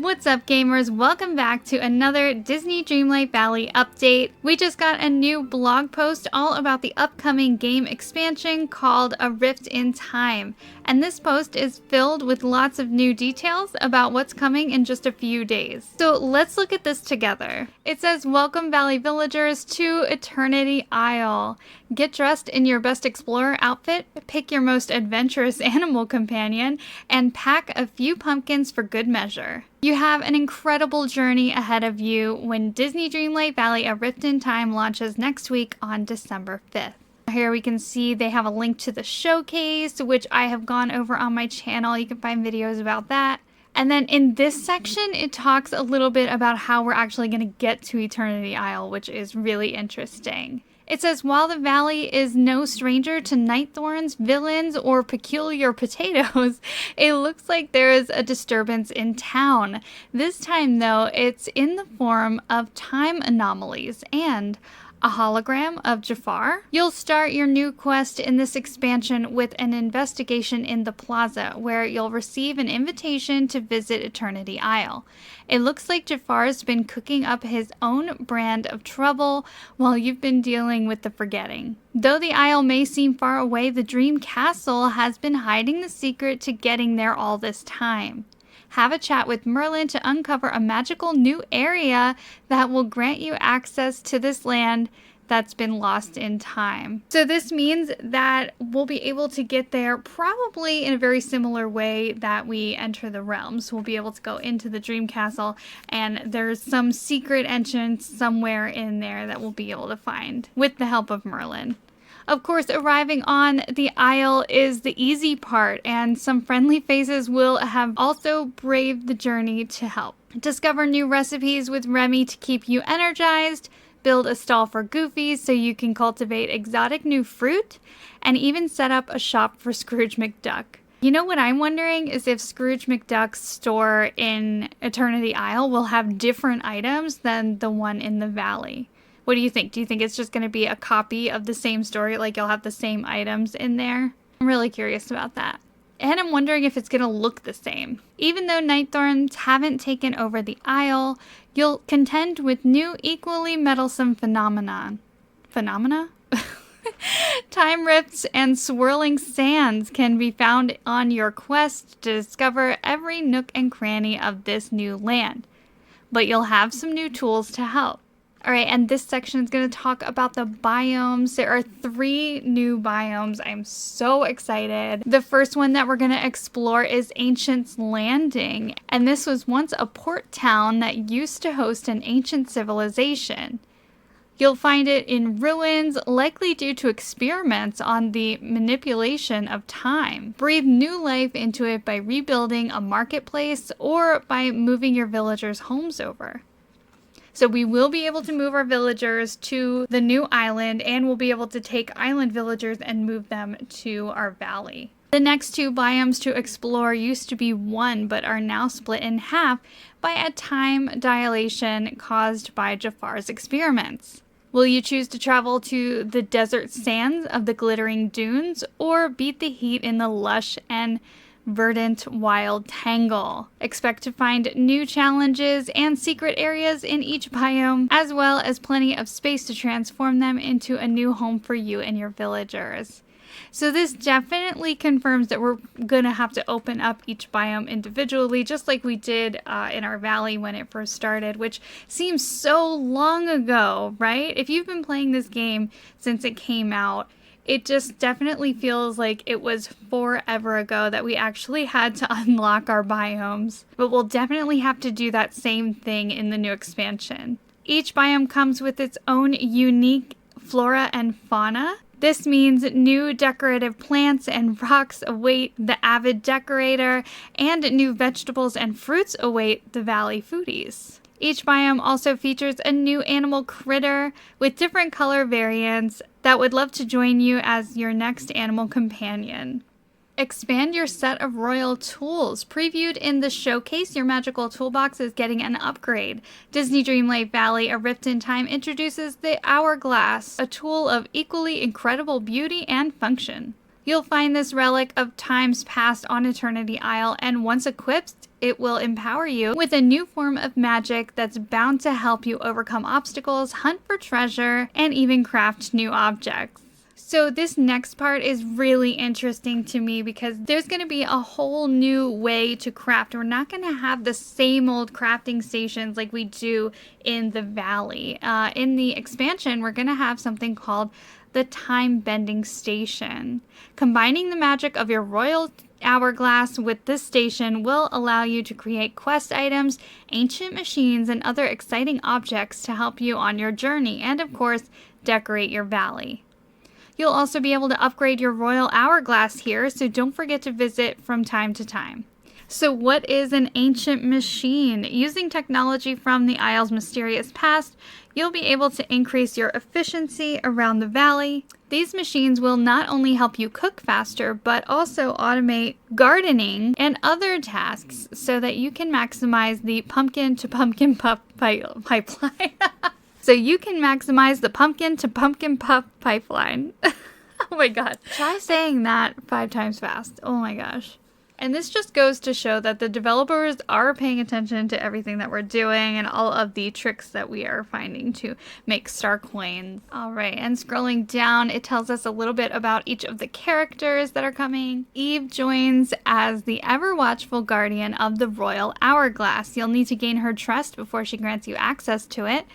What's up, gamers? Welcome back to another Disney Dreamlight Valley update. We just got a new blog post all about the upcoming game expansion called A Rift in Time, and this post is filled with lots of new details about what's coming in just a few days. So let's look at this together. It says, welcome Valley villagers to Eternity Isle. Get dressed in your best explorer outfit, pick your most adventurous animal companion, and pack a few pumpkins for good measure. You have an incredible journey ahead of you when Disney Dreamlight Valley A Rift in Time launches next week on December 5th. Here we can see they have a link to the showcase, which I have gone over on my channel. You can find videos about that. And then in this section, it talks a little bit about how we're actually going to get to Eternity Isle, which is really interesting. It says, while the valley is no stranger to night thorns, villains, or peculiar potatoes, it looks like there is a disturbance in town. This time, though, it's in the form of time anomalies and a hologram of Jafar. You'll start your new quest in this expansion with an investigation in the plaza, where you'll receive an invitation to visit Eternity Isle. It looks like Jafar's been cooking up his own brand of trouble while you've been dealing with the forgetting. Though the Isle may seem far away, the Dream Castle has been hiding the secret to getting there all this time. Have a chat with Merlin to uncover a magical new area that will grant you access to this land that's been lost in time. So this means that we'll be able to get there probably in a very similar way that we enter the realms. We'll be able to go into the Dream Castle, and there's some secret entrance somewhere in there that we'll be able to find with the help of Merlin. Of course, arriving on the Isle is the easy part, and some friendly faces will have also braved the journey to help. Discover new recipes with Remy to keep you energized, build a stall for Goofy so you can cultivate exotic new fruit, and even set up a shop for Scrooge McDuck. You know what I'm wondering is if Scrooge McDuck's store in Eternity Isle will have different items than the one in the valley. What do you think? Do you think it's just going to be a copy of the same story, like you'll have the same items in there? I'm really curious about that. And I'm wondering if it's going to look the same. Even though night thorns haven't taken over the Isle, you'll contend with new, equally meddlesome phenomena? Time rifts and swirling sands can be found on your quest to discover every nook and cranny of this new land. But you'll have some new tools to help. Alright, and this section is going to talk about the biomes. There are 3 new biomes. I'm so excited. The first one that we're going to explore is Ancient's Landing, and this was once a port town that used to host an ancient civilization. You'll find it in ruins, likely due to experiments on the manipulation of time. Breathe new life into it by rebuilding a marketplace or by moving your villagers' homes over. So we will be able to move our villagers to the new island, and we'll be able to take island villagers and move them to our valley. The next 2 biomes to explore used to be 1, but are now split in half by a time dilation caused by Jafar's experiments. Will you choose to travel to the desert sands of the glittering dunes, or beat the heat in the lush and verdant wild tangle? Expect to find new challenges and secret areas in each biome, as well as plenty of space to transform them into a new home for you and your villagers. So this definitely confirms that we're gonna have to open up each biome individually, just like we did in our valley when it first started, which seems so long ago, right? If you've been playing this game since it came out, it just definitely feels like it was forever ago that we actually had to unlock our biomes. But we'll definitely have to do that same thing in the new expansion. Each biome comes with its own unique flora and fauna. This means new decorative plants and rocks await the avid decorator, and new vegetables and fruits await the valley foodies. Each biome also features a new animal critter with different color variants that would love to join you as your next animal companion. Expand your set of royal tools. Previewed in the showcase, your magical toolbox is getting an upgrade. Disney Dreamlight Valley A Rift in Time introduces the Hourglass, a tool of equally incredible beauty and function. You'll find this relic of times past on Eternity Isle, and once equipped, it will empower you with a new form of magic that's bound to help you overcome obstacles, hunt for treasure, and even craft new objects. So this next part is really interesting to me because there's going to be a whole new way to craft. We're not going to have the same old crafting stations like we do in the valley. In the expansion, we're going to have something called the Time Bending Station. Combining the magic of your royal hourglass with this station will allow you to create quest items, ancient machines, and other exciting objects to help you on your journey, and of course, decorate your valley. You'll also be able to upgrade your royal hourglass here, so don't forget to visit from time to time. So what is an ancient machine? Using technology from the Isle's mysterious past, you'll be able to increase your efficiency around the valley. These machines will not only help you cook faster, but also automate gardening and other tasks so that you can maximize the pumpkin to pumpkin puff pipeline. So you can maximize the pumpkin to pumpkin puff pipeline. Oh my god. Try saying that 5 times fast. Oh my gosh. And this just goes to show that the developers are paying attention to everything that we're doing and all of the tricks that we are finding to make star coins. All right, and scrolling down, it tells us a little bit about each of the characters that are coming. Eve joins as the ever-watchful guardian of the royal hourglass. You'll need to gain her trust before she grants you access to it.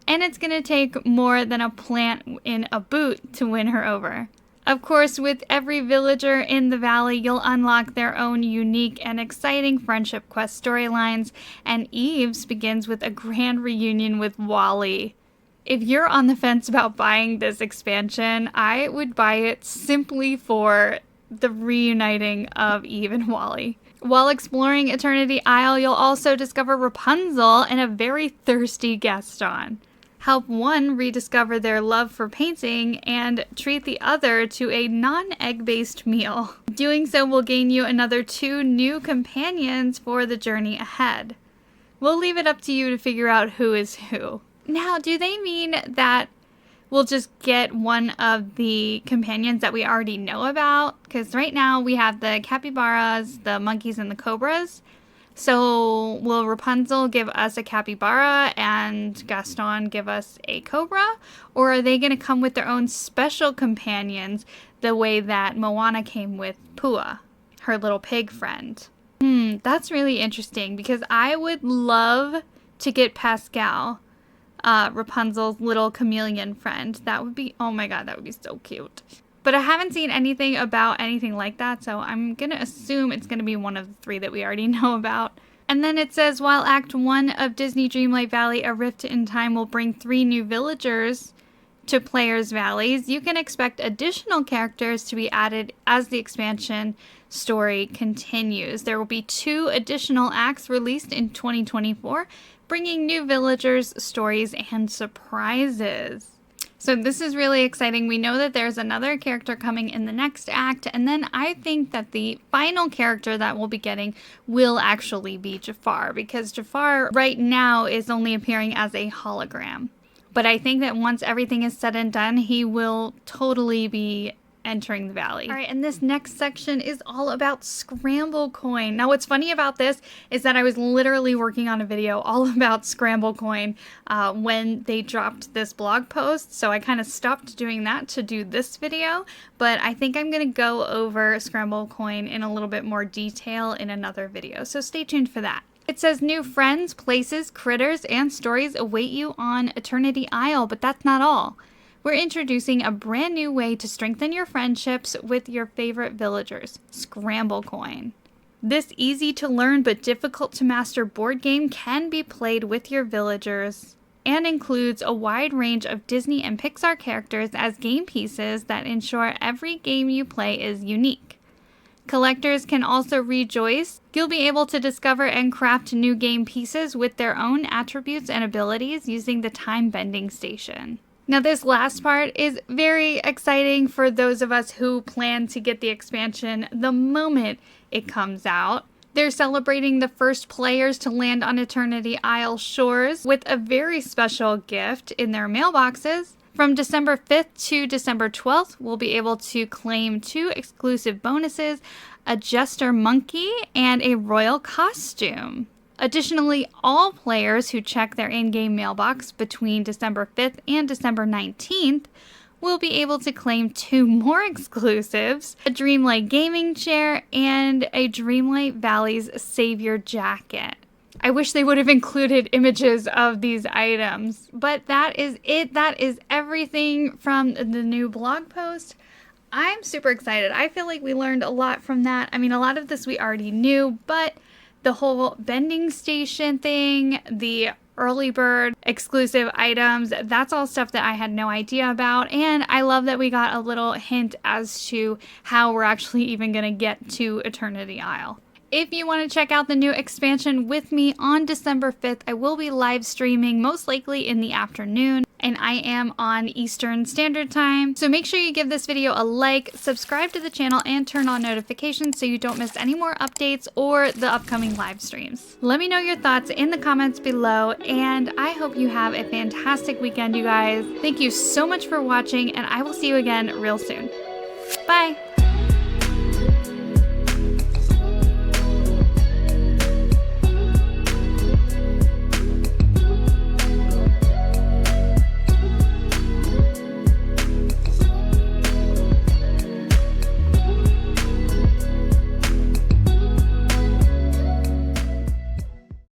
And it's going to take more than a plant in a boot to win her over. Of course, with every villager in the valley, you'll unlock their own unique and exciting friendship quest storylines, and Eve's begins with a grand reunion with Wally. If you're on the fence about buying this expansion, I would buy it simply for the reuniting of Eve and Wally. While exploring Eternity Isle, you'll also discover Rapunzel and a very thirsty Gaston. Help one rediscover their love for painting and treat the other to a non-egg-based meal. Doing so will gain you another 2 new companions for the journey ahead. We'll leave it up to you to figure out who is who. Now, do they mean that we'll just get one of the companions that we already know about? Because right now we have the capybaras, the monkeys, and the cobras. So will Rapunzel give us a capybara and Gaston give us a cobra? Or are they going to come with their own special companions the way that Moana came with Pua, her little pig friend? That's really interesting because I would love to get Pascal, Rapunzel's little chameleon friend. That would be, oh my god, that would be so cute. But I haven't seen anything about anything like that, so I'm going to assume it's going to be one of the 3 that we already know about. And then it says, while Act 1 of Disney Dreamlight Valley A Rift in Time will bring 3 new villagers to players' valleys, you can expect additional characters to be added as the expansion story continues. There will be 2 additional acts released in 2024, bringing new villagers, stories, and surprises. So this is really exciting. We know that there's another character coming in the next act, and then I think that the final character that we'll be getting will actually be Jafar, because Jafar right now is only appearing as a hologram. But I think that once everything is said and done, he will totally be entering the valley. All right, and this next section is all about Scramble Coin. Now, what's funny about this is that I was literally working on a video all about Scramble Coin when they dropped this blog post, so I kind of stopped doing that to do this video, but I think I'm going to go over Scramble Coin in a little bit more detail in another video, so stay tuned for that. It says new friends, places, critters, and stories await you on Eternity Isle, but that's not all. We're introducing a brand new way to strengthen your friendships with your favorite villagers, Scramble Coin. This easy to learn but difficult to master board game can be played with your villagers and includes a wide range of Disney and Pixar characters as game pieces that ensure every game you play is unique. Collectors can also rejoice. You'll be able to discover and craft new game pieces with their own attributes and abilities using the Time Bending Station. Now, this last part is very exciting for those of us who plan to get the expansion the moment it comes out. They're celebrating the first players to land on Eternity Isle shores with a very special gift in their mailboxes. From December 5th to December 12th, we'll be able to claim 2 exclusive bonuses, a jester monkey, and a royal costume. Additionally, all players who check their in-game mailbox between December 5th and December 19th will be able to claim 2 more exclusives, a Dreamlight gaming chair and a Dreamlight Valley's Savior jacket. I wish they would have included images of these items, but that is it. That is everything from the new blog post. I'm super excited. I feel like we learned a lot from that. I mean, a lot of this we already knew, but the whole vending station thing, the early bird exclusive items, that's all stuff that I had no idea about. And I love that we got a little hint as to how we're actually even going to get to Eternity Isle. If you want to check out the new expansion with me on December 5th, I will be live streaming most likely in the afternoon, and I am on Eastern Standard Time. So make sure you give this video a like, subscribe to the channel, and turn on notifications so you don't miss any more updates or the upcoming live streams. Let me know your thoughts in the comments below, and I hope you have a fantastic weekend, you guys. Thank you so much for watching, and I will see you again real soon. Bye!